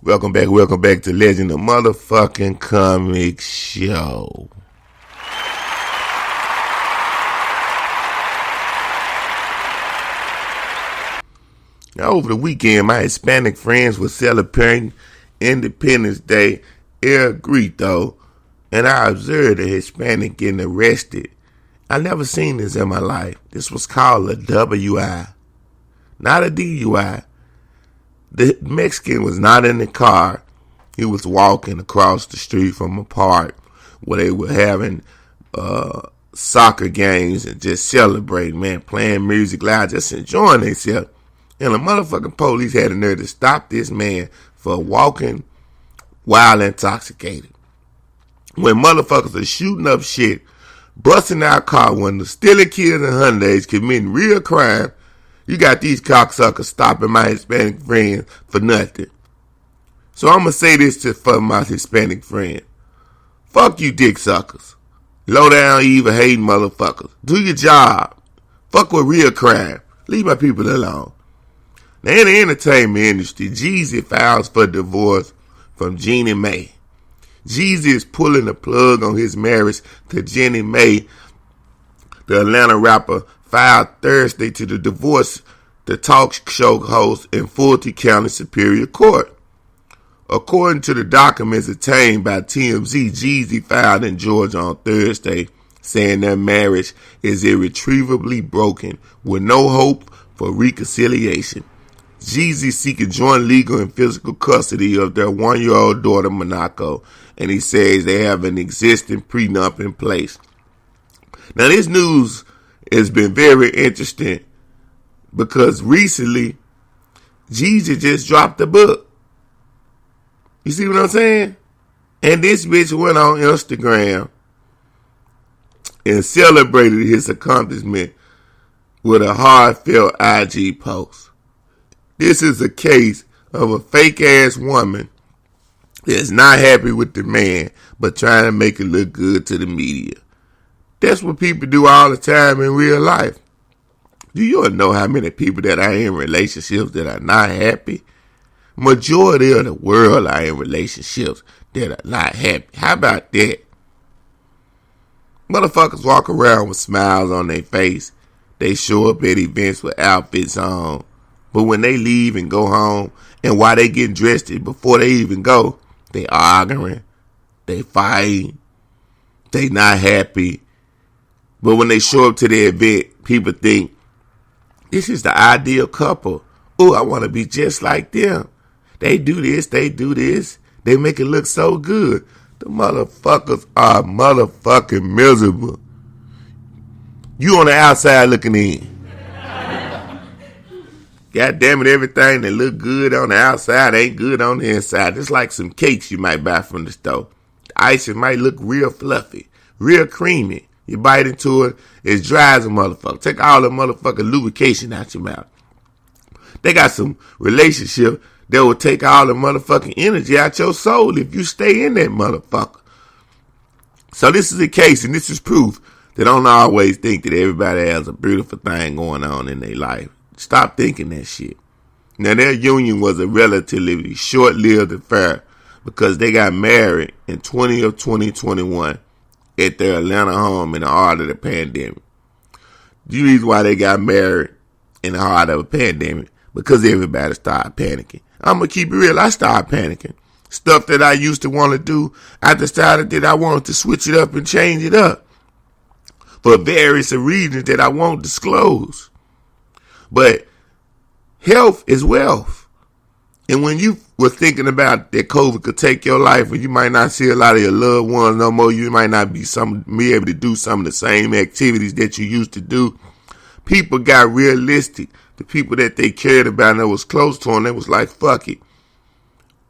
Welcome back to Legend of Motherfucking Comic Show. Now, over the weekend, my Hispanic friends were celebrating Independence Day El Grito, and I observed a Hispanic getting arrested. I never seen this in my life. This was called a WI, not a DUI. The Mexican was not in the car. He was walking across the street from a park where they were having soccer games and just celebrating, man, playing music loud, just enjoying themselves. And the motherfucking police had a nerve to stop this man for walking while intoxicated. When motherfuckers are shooting up shit, busting out car windows, stealing kids and Hyundais, committing real crime, you got these cocksuckers stopping my Hispanic friends for nothing. So I'm going to say this for my Hispanic friend. Fuck you dick suckers. Low down, evil, hating motherfuckers. Do your job. Fuck with real crime. Leave my people alone. Now in the entertainment industry, JEEZY files for divorce from Jeannie Mae. JEEZY is pulling the plug on his marriage to Jeannie Mae. The Atlanta rapper filed Thursday to the talk show host in Fulton County Superior Court. According to the documents obtained by TMZ, JEEZY filed in Georgia on Thursday, saying their marriage is irretrievably broken with no hope for reconciliation. JEEZY seeking joint legal and physical custody of their 1-year-old daughter, Monaco, and he says they have an existing prenup in place. Now, this news has been very interesting because recently, JEEZY just dropped a book. You see what I'm saying? And this bitch went on Instagram and celebrated his accomplishment with a heartfelt IG post. This is a case of a fake-ass woman that's not happy with the man, but trying to make it look good to the media. That's what people do all the time in real life. Do you know how many people that are in relationships that are not happy? Majority of the world are in relationships that are not happy. How about that? Motherfuckers walk around with smiles on their face. They show up at events with outfits on. But when they leave and go home, and while they getting dressed before they even go, they arguing, they fighting, they not happy. But when they show up to the event, people think, this is the ideal couple. Oh, I want to be just like them. They do this, they do this. They make it look so good. The motherfuckers are motherfucking miserable. You on the outside looking in. God damn it, everything that look good on the outside ain't good on the inside. It's like some cakes you might buy from the store. The icing might look real fluffy, real creamy. You bite into it, it's dry as a motherfucker. Take all the motherfucking lubrication out your mouth. They got some relationship that will take all the motherfucking energy out your soul if you stay in that motherfucker. So this is a case, and this is proof that don't always think that everybody has a beautiful thing going on in their life. Stop thinking that shit. Now, their union was a relatively short-lived affair because they got married in 2021 at their Atlanta home in the heart of the pandemic. The reason why they got married in the heart of a pandemic, because everybody started panicking. I'm going to keep it real. I started panicking. Stuff that I used to want to do, I decided that I wanted to switch it up and change it up for various reasons that I won't disclose. But health is wealth. And when you were thinking about that COVID could take your life and you might not see a lot of your loved ones no more, you might not be able to do some of the same activities that you used to do, people got realistic. The people that they cared about and that was close to them, they was like, fuck it.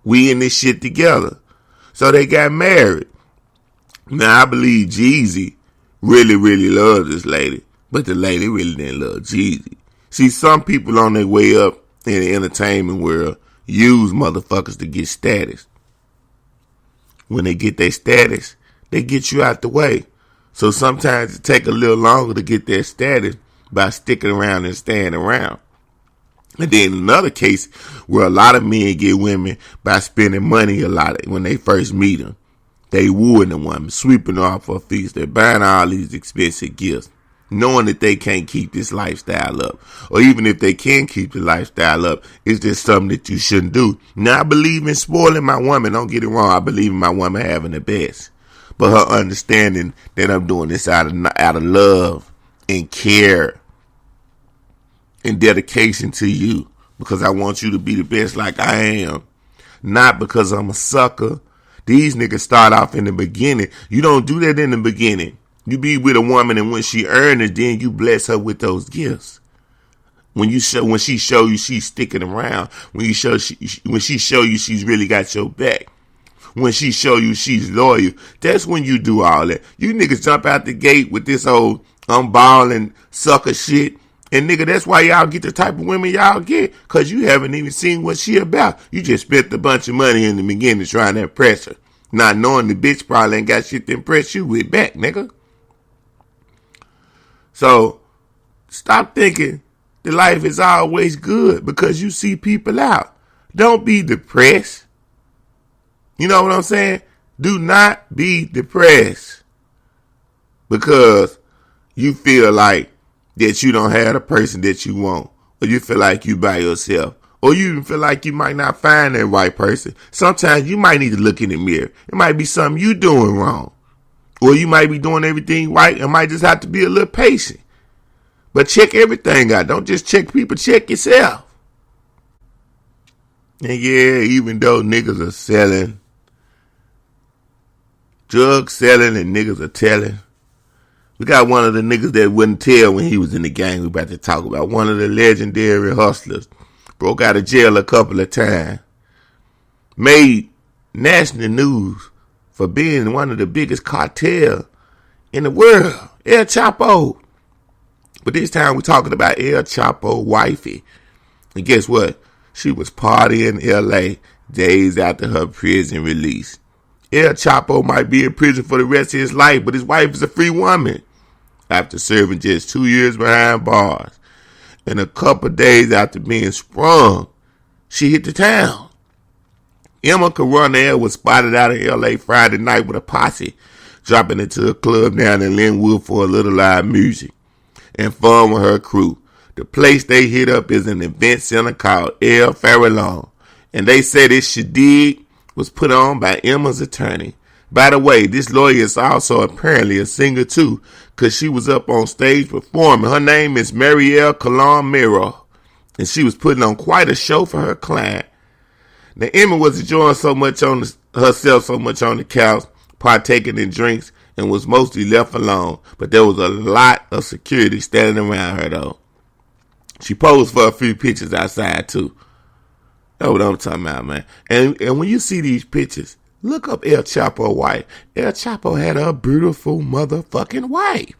We in this shit together. So they got married. Now, I believe JEEZY really, really loved this lady, but the lady really didn't love JEEZY. See, some people on their way up in the entertainment world use motherfuckers to get status. When they get their status, they get you out the way. So sometimes it take a little longer to get their status by sticking around and staying around. And then another case where a lot of men get women by spending money a lot when they first meet them. They wooing the woman, sweeping her off her feet. They're buying all these expensive gifts, knowing that they can't keep this lifestyle up. Or even if they can keep the lifestyle up, it's just something that you shouldn't do. Now, I believe in spoiling my woman. Don't get it wrong. I believe in my woman having the best. But her understanding that I'm doing this out of love and care and dedication to you, because I want you to be the best like I am, not because I'm a sucker. These niggas start off in the beginning. You don't do that in the beginning. You be with a woman, and when she earns it, then you bless her with those gifts. When she show you she's sticking around, when she show you she's really got your back, when she show you she's loyal, that's when you do all that. You niggas jump out the gate with this old balling sucker shit. And nigga, that's why y'all get the type of women y'all get, because you haven't even seen what she about. You just spent a bunch of money in the beginning trying to impress her, not knowing the bitch probably ain't got shit to impress you with back, nigga. So, stop thinking that life is always good because you see people out. Don't be depressed. You know what I'm saying? Do not be depressed because you feel like that you don't have the person that you want, or you feel like you by yourself, or you even feel like you might not find that right person. Sometimes you might need to look in the mirror. It might be something you doing wrong, or you might be doing everything right and might just have to be a little patient. But check everything out. Don't just check people, check yourself. And yeah, even though niggas are selling, drug selling and niggas are telling, we got one of the niggas that wouldn't tell when he was in the gang we about to talk about. One of the legendary hustlers. Broke out of jail a couple of times. Made national news for being one of the biggest cartel in the world. El Chapo. But this time we're talking about El Chapo wifey. And guess what? She was partying in L.A. days after her prison release. El Chapo might be in prison for the rest of his life, but his wife is a free woman after serving just 2 years behind bars. And a couple days after being sprung, she hit the town. Emma Coronel was spotted out in L.A. Friday night with a posse, dropping into a club down in Linwood for a little live music and fun with her crew. The place they hit up is an event center called El Farallon, and they say this shindig was put on by Emma's attorney. By the way, this lawyer is also apparently a singer too, because she was up on stage performing. Her name is Marielle Colon Miro, and she was putting on quite a show for her client. Now, Emma was enjoying herself so much on the couch, partaking in drinks, and was mostly left alone. But there was a lot of security standing around her, though. She posed for a few pictures outside, too. That's what I'm talking about, man. And when you see these pictures, look up El Chapo wife. El Chapo had a beautiful motherfucking wife.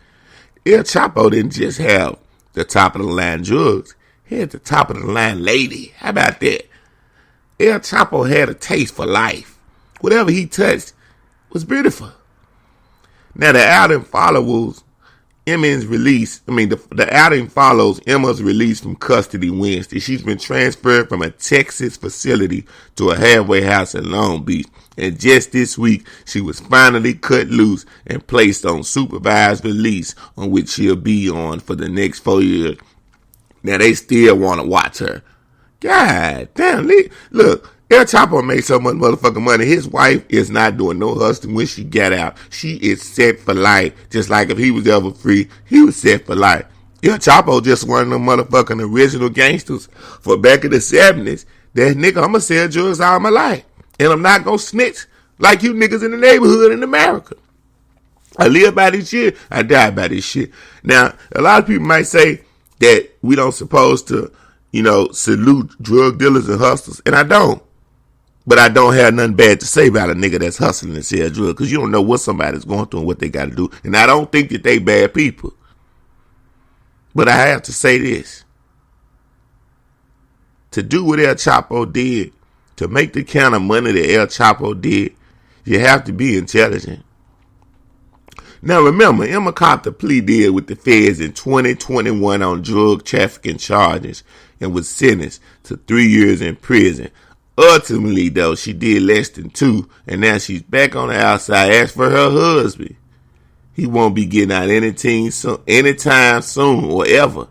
El Chapo didn't just have the top of the line drugs. He had the top of the line lady. How about that? El Chapo had a taste for life. Whatever he touched was beautiful. Now the outing follows Emma's release. The outing follows Emma's release from custody Wednesday. She's been transferred from a Texas facility to a halfway house in Long Beach. And just this week, she was finally cut loose and placed on supervised release, on which she'll be on for the next 4 years. Now they still want to watch her. God damn, look, El Chapo made so much motherfucking money. His wife is not doing no hustling when she got out. She is set for life. Just like if he was ever free, he was set for life. El Chapo just one of them motherfucking original gangsters for back in the 70s. That nigga, I'ma sell drugs all my life. And I'm not gonna snitch like you niggas in the neighborhood in America. I live by this shit. I die by this shit. Now, a lot of people might say that we don't supposed to, salute drug dealers and hustlers. And I don't. But I don't have nothing bad to say about a nigga that's hustling and sell drugs, because you don't know what somebody's going through and what they got to do. And I don't think that they bad people. But I have to say this. To do what El Chapo did, to make the kind of money that El Chapo did, you have to be intelligent. Now remember, Emma copped a plea deal with the feds in 2021 on drug trafficking charges. and was sentenced to 3 years in prison. Ultimately, though, she did less than 2, and now she's back on the outside. As for her husband, he won't be getting out anytime soon or ever.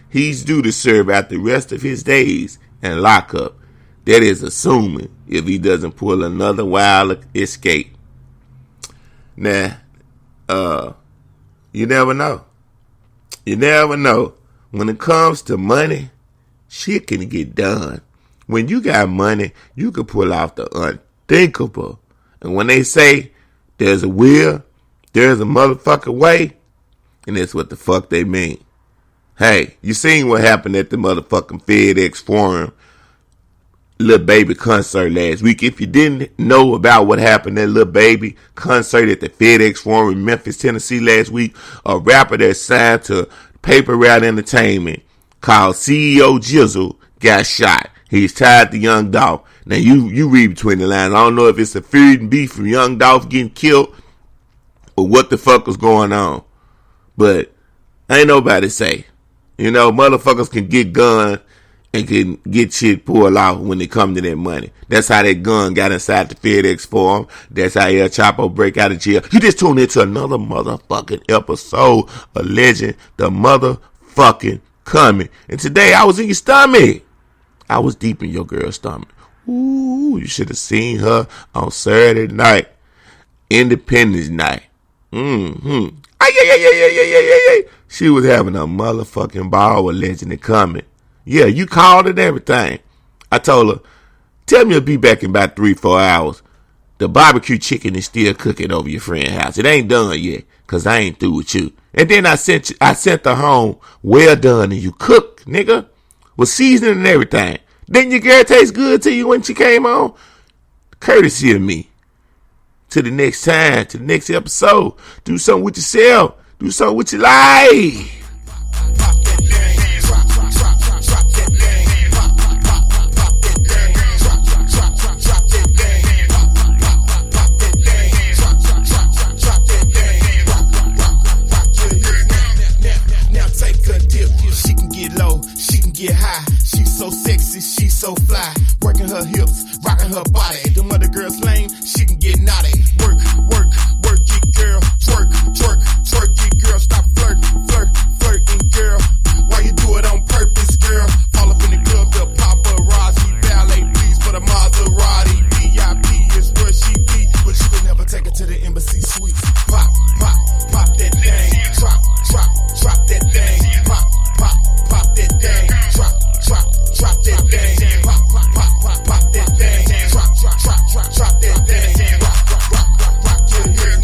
He's due to serve out the rest of his days in lockup. That is assuming if he doesn't pull another wild escape. Now, you never know. You never know. When it comes to money, shit can get done. When you got money, you can pull off the unthinkable. And when they say there's a will, there's a motherfucking way, and that's what the fuck they mean. Hey, you seen what happened at the motherfucking FedEx Forum Lil Baby concert last week. If you didn't know about what happened at Lil Baby concert at the FedEx Forum in Memphis, Tennessee last week, a rapper that signed to Paper Route Entertainment called CEO JEEZY got shot. He's tied to Young Dolph. Now you read between the lines. I don't know if it's a feud and beef from Young Dolph getting killed or what the fuck was going on. But ain't nobody say. You know, motherfuckers can get guns and can get shit pulled off when it come to that money. That's how that gun got inside the FedEx Forum. That's how elchapo break out of jail. You just tuned into another motherfucking episode of Legend, the motherfucking Coming. And today I was in your stomach. I was deep in your girl's stomach. Ooh, you should have seen her on Saturday night. Independence night. She was having a motherfucking ball with Legend and Coming. Yeah, you called and everything. I told her, tell me you'll be back in about 3-4 hours. The barbecue chicken is still cooking over your friend's house. It ain't done yet, cause I ain't through with you. And then I sent her home, well done, and you cooked, nigga. With seasoning and everything. Didn't your girl taste good to you when she came on? Courtesy of me. To the next time, to the next episode. Do something with yourself. Do something with your life. Get high, she's so sexy, she's so fly. Working her hips, rocking her body. Them other girls lame, she can get naughty. Work, work, work it, girl. Twerk, twerk, twerk it, girl. Stop flirt, flirt, flirting, girl. Why you do it on purpose, girl? All up in the club, the paparazzi. Valet, please, for the Maserati. VIP is where she be, but you can never take her to the embassy suite. Pop, pop, pop that thing. Drop, drop, drop that thing. Pop, pop, pop that thing. Drop, drop, drop that thing. Pop, pop, pop, pop, pop that thing. Drop, drop, drop, drop, drop that thing. Rock, rock, rock, rock, rock your hair.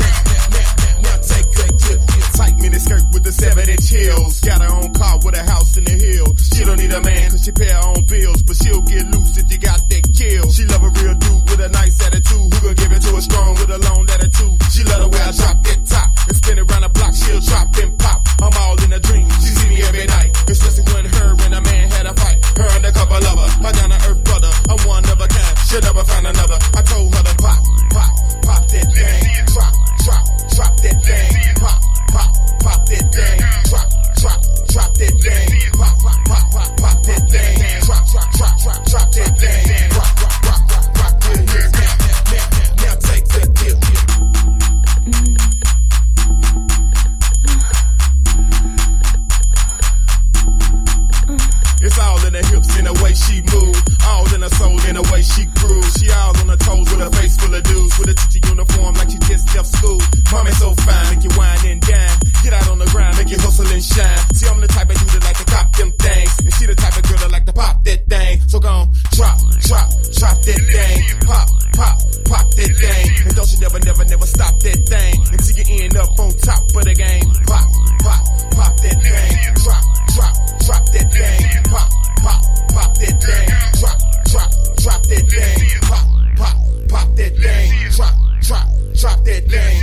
Now take a dip. Tight mini skirt with the 7-inch heels. Got her own car with a house in the hills. She don't need a man cause she pay her own bills, but she'll get loose if you got that kill. She love a real dude with a nice attitude, who gon' give it to her strong with a long attitude. She love the way I drop that top and spin around the block. She'll drop and pop. I'm all in a dream. She see me every night, especially when her and a man had a fight. Her undercover lover, my down to earth brother. I'm one of a kind, she'll never find another. I told her to pop, pop, pop that thing. Drop, drop, drop that thing. Pop, pop, pop that thing. Drop, drop, drop that thing. Pop, pop, pop, pop, pop that thing. Drop, drop, drop, drop, drop that thing. Rock, rock, rock, rock, rock your hair. Now take that dip. It's all in her hips, in the way she move. All in her soul, in the way she grew. She all on her toes with a face full of dudes. With a teacher uniform like she just left school. Mommy so fine, make you wine and dine. Get out on the grind, make you hustle and shine. See, I'm the type of dude that like to cop them things. And she the type of girl that like to pop that thing. So gon' drop, drop, drop that thing. Pop, pop, pop that thing. And don't you never, never, never stop that thing. Until you end up on top of the game. Pop, pop, pop that thing. Drop, drop, drop that thing. Pop, pop, pop that thing. Drop, drop, drop that thing. Pop, pop, pop that thing. Drop, drop, drop that thing.